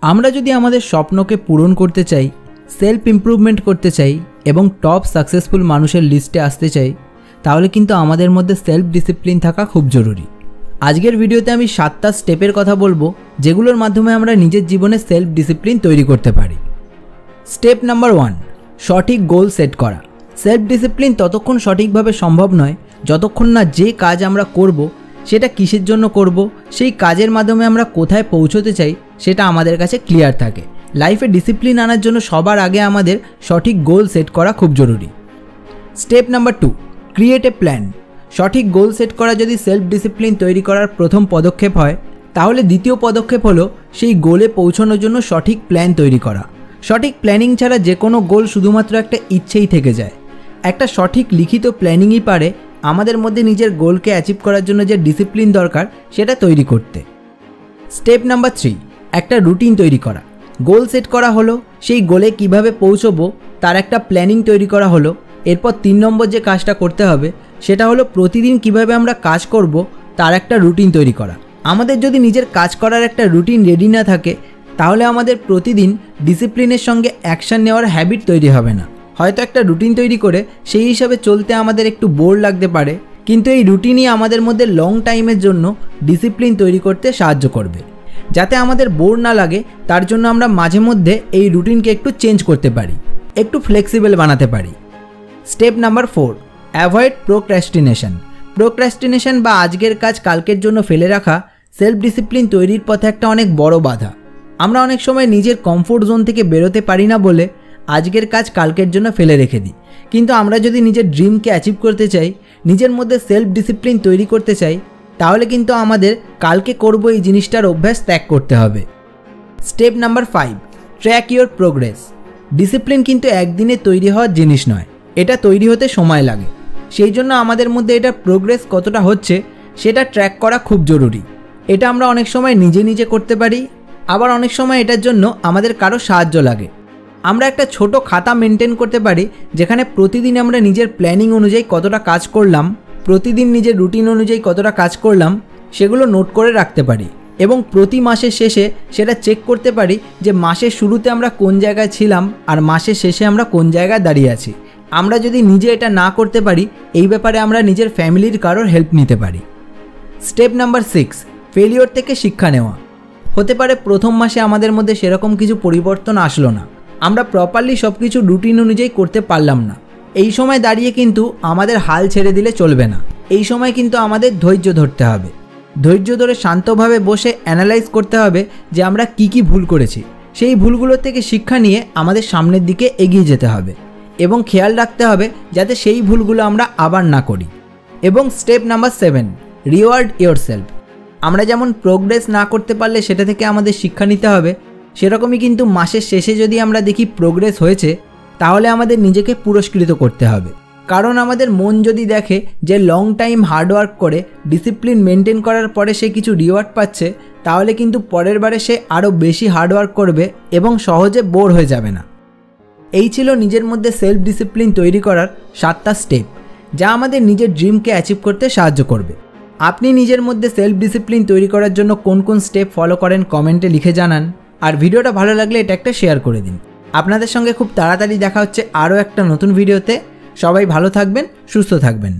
আমরা যদি আমাদের স্বপ্নকে পূরণ করতে চাই, সেলফ ইমপ্রুভমেন্ট করতে চাই এবং টপ সাকসেসফুল মানুষের লিস্টে আসতে চাই, তাহলে কিন্তু আমাদের মধ্যে সেলফ ডিসিপ্লিন থাকা খুব জরুরি। আজকের ভিডিওতে আমি 7টা স্টেপের কথা বলবো, যেগুলোর মাধ্যমে আমরা নিজের জীবনে সেলফ ডিসিপ্লিন তৈরি করতে পারি। স্টেপ নাম্বার 1, সঠিক গোল সেট করা। সেলফ ডিসিপ্লিন ততক্ষণ সঠিকভাবে সম্ভব নয় যতক্ষণ না যে কাজ আমরা করব সেটা কিসের জন্য করব, সেই কাজের মাধ্যমে আমরা কোথায় পৌঁছতে চাই সেটা আমাদের কাছে ক্লিয়ার থাকে। লাইফে ডিসিপ্লিন আনার জন্য সবার আগে আমাদের সঠিক গোল সেট করা খুব জরুরি। Step number 2, create a plan. সঠিক গোল সেট করা যদি সেলফ ডিসিপ্লিন তৈরি করার প্রথম পদক্ষেপ হয়, তাহলে দ্বিতীয় পদক্ষেপ হলো সেই গোলে পৌঁছানোর জন্য সঠিক প্ল্যান তৈরি করা। সঠিক প্ল্যানিং ছাড়া যে কোনো গোল শুধুমাত্র একটা ইচ্ছেই থেকে যায়। একটা সঠিক লিখিত প্ল্যানিংই পারে আমাদের মধ্যে নিজের গোলকে অ্যাচিভ করার জন্য যে ডিসিপ্লিন দরকার সেটা তৈরি করতে। স্টেপ নাম্বার 3, একটা রুটিন তৈরি করা। গোল সেট করা হলো, সেই গোলে কিভাবে পৌঁছবো তার একটা প্ল্যানিং তৈরি করা হলো। এরপর 3 নম্বর যে কাজটা করতে হবে সেটা হলো প্রতিদিন কিভাবে আমরা কাজ করব তার একটা রুটিন তৈরি করা। আমাদের যদি নিজের কাজ করার একটা রুটিন রেডি না থাকে, তাহলে আমাদের প্রতিদিন ডিসিপ্লিনের সঙ্গে অ্যাকশান নেওয়ার হ্যাবিট তৈরি হবে না। হয়তো একটা রুটিন তৈরি করে সেই হিসাবে চলতে আমাদের একটু বোর লাগতে পারে, কিন্তু এই রুটিনই আমাদের মধ্যে লং টাইমের জন্য ডিসিপ্লিন তৈরি করতে সাহায্য করবে। যাতে আমাদের বোর না লাগে তার জন্য আমরা মাঝে মধ্যে এই রুটিনকে একটু চেঞ্জ করতে পারি, একটু ফ্লেক্সিবল বানাতে পারি। Step number 4, avoid procrastination. Procrastination বা আজকের কাজ কালকের জন্য ফেলে রাখা সেলফ ডিসিপ্লিন তৈরির পথে একটা অনেক বড় বাধা। আমরা অনেক সময় নিজের কমফোর্ট জোন থেকে বেরোতে পারি না বলে আজকের কাজ কালকের জন্য ফেলে রেখে দিই। কিন্তু আমরা যদি নিজের ড্রিমকে অ্যাচিভ করতে চাই, নিজের মধ্যে সেলফ ডিসিপ্লিন তৈরি করতে চাই, তাহলে কিন্তু আমাদের কালকে করব এই জিনিসটার অভ্যাস ত্যাগ করতে হবে। Step number 5, track your progress. Discipline কিন্তু একদিনে তৈরি হওয়ার জিনিস নয়, এটা তৈরি হতে সময় লাগে। সেই জন্য আমাদের মধ্যে এটার প্রোগ্রেস কতটা হচ্ছে সেটা ট্র্যাক করা খুব জরুরি। এটা আমরা অনেক সময় নিজে নিজে করতে পারি, আবার অনেক সময় এটার জন্য আমাদের কারো সাহায্য লাগে। আমরা একটা ছোট খাতা মেনটেন করতে পারি, যেখানে প্রতিদিন আমরা নিজের প্ল্যানিং অনুযায়ী কতটা কাজ করলাম, প্রতিদিন নিজের রুটিন অনুযায়ী কতটা কাজ করলাম সেগুলো নোট করে রাখতে পারি এবং প্রতি মাসের শেষে সেটা চেক করতে পারি যে মাসের শুরুতে আমরা কোন জায়গায় ছিলাম আর মাসের শেষে আমরা কোন জায়গায় দাঁড়িয়ে আছি। আমরা যদি নিজে এটা না করতে পারি, এই ব্যাপারে আমরা নিজের ফ্যামিলির কারোর হেল্প নিতে পারি। স্টেপ নাম্বার 6, ফেলিওর থেকে শিক্ষা নেওয়া। হতে পারে প্রথম মাসে আমাদের মধ্যে সেরকম কিছু পরিবর্তন আসলো না, আমরা প্রপারলি সব কিছু রুটিন অনুযায়ী করতে পারলাম না। এই সময় দাঁড়িয়ে কিন্তু আমাদের হাল ছেড়ে দিলে চলবে না। এই সময় কিন্তু আমাদের ধৈর্য ধরতে হবে। ধৈর্য ধরে শান্তভাবে বসে অ্যানালাইজ করতে হবে যে আমরা কি ভুল করেছি। সেই ভুলগুলোর থেকে শিক্ষা নিয়ে আমাদের সামনের দিকে এগিয়ে যেতে হবে এবং খেয়াল রাখতে হবে যাতে সেই ভুলগুলো আমরা আবার না করি। এবং স্টেপ নাম্বার 7, রিওয়ার্ড ইয়োরসেলফ। আমরা যেমন প্রোগ্রেস না করতে পারলে সেটা থেকে আমাদের শিক্ষা নিতে হবে, সেরকমই কিন্তু মাসের শেষে যদি আমরা দেখি প্রোগ্রেস হয়েছে, তাহলে আমাদের নিজেকে পুরস্কৃত করতে হবে। কারণ আমাদের মন যদি দেখে যে লং টাইম হার্ডওয়ার্ক করে ডিসিপ্লিন মেনটেন করার পরে সে কিছু রিওয়ার্ড পাচ্ছে, তাহলে কিন্তু পরের বারে সে আরও বেশি হার্ডওয়ার্ক করবে এবং সহজে বোর হয়ে যাবে না। এই ছিল নিজের মধ্যে সেলফ ডিসিপ্লিন তৈরি করার 7টা স্টেপ, যা আমাদের নিজের ড্রিমকে অ্যাচিভ করতে সাহায্য করবে। আপনি নিজের মধ্যে সেলফ ডিসিপ্লিন তৈরি করার জন্য কোন কোন স্টেপ ফলো করেন কমেন্টে লিখে জানান। আর ভিডিওটা ভালো লাগলে এটা একটা শেয়ার করে দিন। আপনাদের সঙ্গে খুব তাড়াতাড়ি দেখা হচ্ছে আরও একটা নতুন ভিডিওতে। সবাই ভালো থাকবেন, সুস্থ থাকবেন।